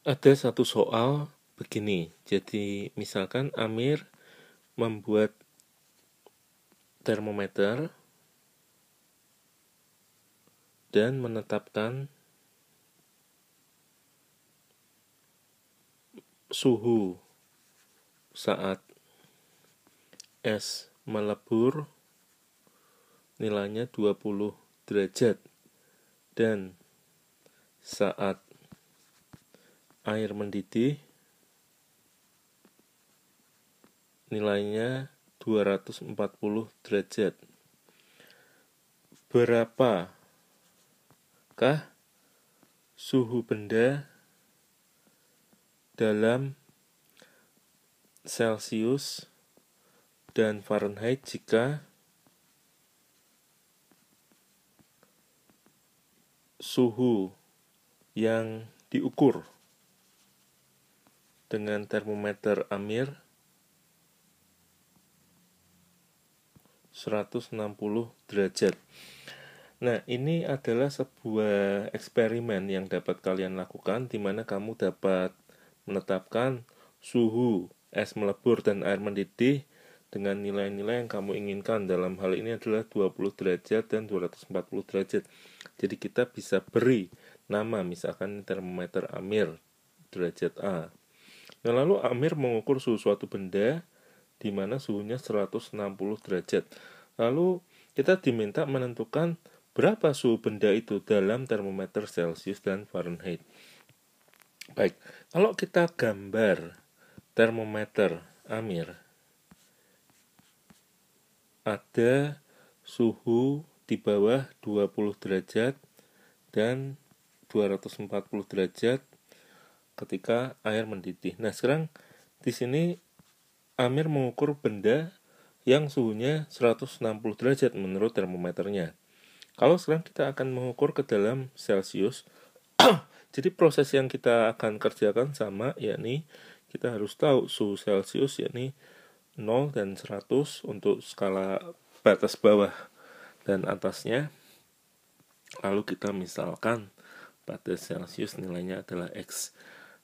Ada satu soal begini. Jadi misalkan Amir membuat termometer dan menetapkan suhu saat es melebur nilainya 20 derajat dan saat air mendidih nilainya 240 derajat. Berapakah suhu benda dalam Celcius dan Fahrenheit jika suhu yang diukur dengan termometer Amir 160 derajat. Nah, ini adalah sebuah eksperimen yang dapat kalian lakukan, di mana kamu dapat menetapkan suhu es melebur dan air mendidih dengan nilai-nilai yang kamu inginkan. Dalam hal ini adalah 20 derajat dan 240 derajat. Jadi kita bisa beri nama, misalkan termometer Amir derajat A. Nah, lalu Amir mengukur suhu suatu benda di mana suhunya 160 derajat. Lalu kita diminta menentukan berapa suhu benda itu dalam termometer Celcius dan Fahrenheit. Baik, kalau kita gambar termometer Amir, ada suhu di bawah 20 derajat dan 240 derajat ketika air mendidih. Nah, sekarang di sini Amir mengukur benda yang suhunya 160 derajat menurut termometernya. Kalau sekarang kita akan mengukur ke dalam Celcius, jadi proses yang kita akan kerjakan sama, yakni kita harus tahu suhu Celcius, yakni 0 dan 100 untuk skala batas bawah dan atasnya. Lalu kita misalkan pada Celcius nilainya adalah X.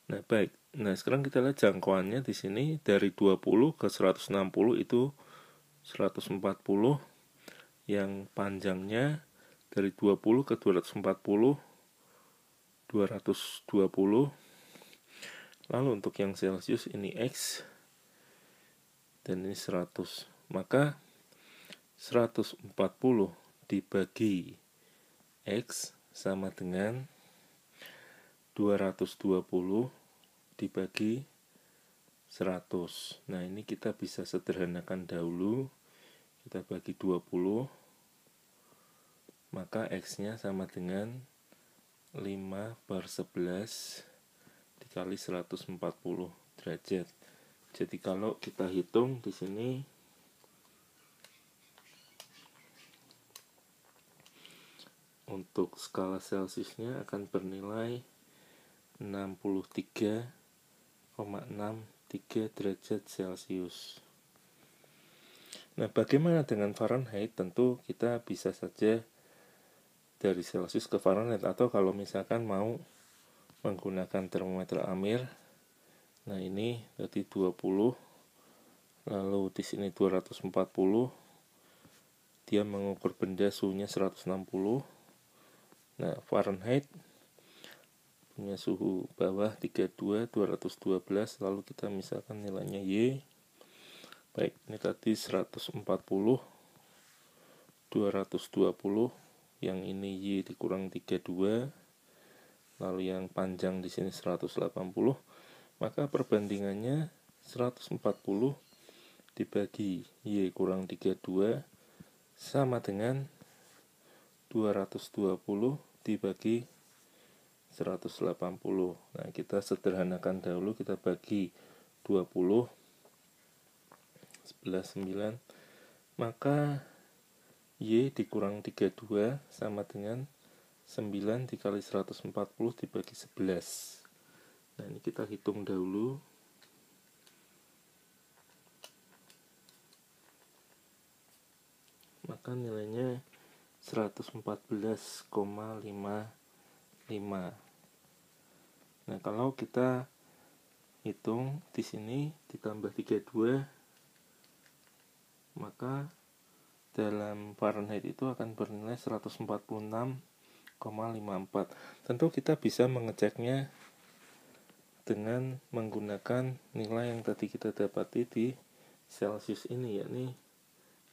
Nah, baik. Nah, sekarang kita lihat jangkauannya di sini dari 20 ke 160 itu 140, yang panjangnya dari 20 ke 240 220. Lalu untuk yang Celcius ini X dan ini 100. Maka 140 dibagi X sama dengan 220 dibagi 100. Nah, ini kita bisa sederhanakan dahulu. Kita bagi 20, maka X-nya sama dengan 5/11 dikali 140 derajat. Jadi kalau kita hitung di sini untuk skala Celciusnya akan bernilai 63,63 derajat Celcius. Nah, bagaimana dengan Fahrenheit? Tentu kita bisa saja dari Celcius ke Fahrenheit, atau kalau misalkan mau menggunakan termometer Amir, nah ini tadi 20, lalu di sini 240, dia mengukur benda suhunya 160. Nah, Fahrenheit punya suhu bawah 32, 212, lalu kita misalkan nilainya Y. Baik, ini tadi 140, 220, yang ini Y dikurang 32, lalu yang panjang di sini 180, maka perbandingannya 140 dibagi Y kurang 32 sama dengan 220 dibagi 180. Nah, kita sederhanakan dahulu, kita bagi 20, 11, 9, maka Y dikurang 32 sama dengan 9 dikali 140 dibagi 11. Nah, ini kita hitung dahulu. Maka nilainya 114,55. Nah, kalau kita hitung di sini ditambah 32, maka dalam Fahrenheit itu akan bernilai 146,54. Tentu kita bisa mengeceknya dengan menggunakan nilai yang tadi kita dapati di Celsius ini, yakni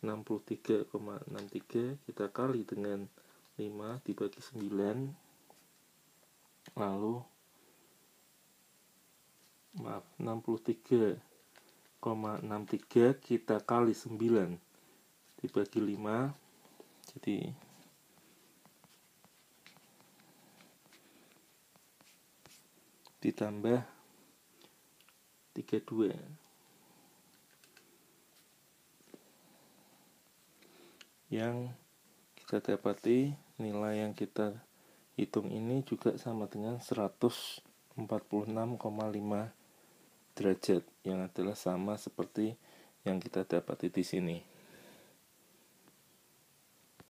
63,63 kita kali dengan 5 dibagi 9, lalu 63,63 kita kali 9 dibagi 5, jadi ditambah 32. Yang kita dapati nilai yang kita hitung ini juga sama dengan 146,5 derajat, yang adalah sama seperti yang kita dapati di sini.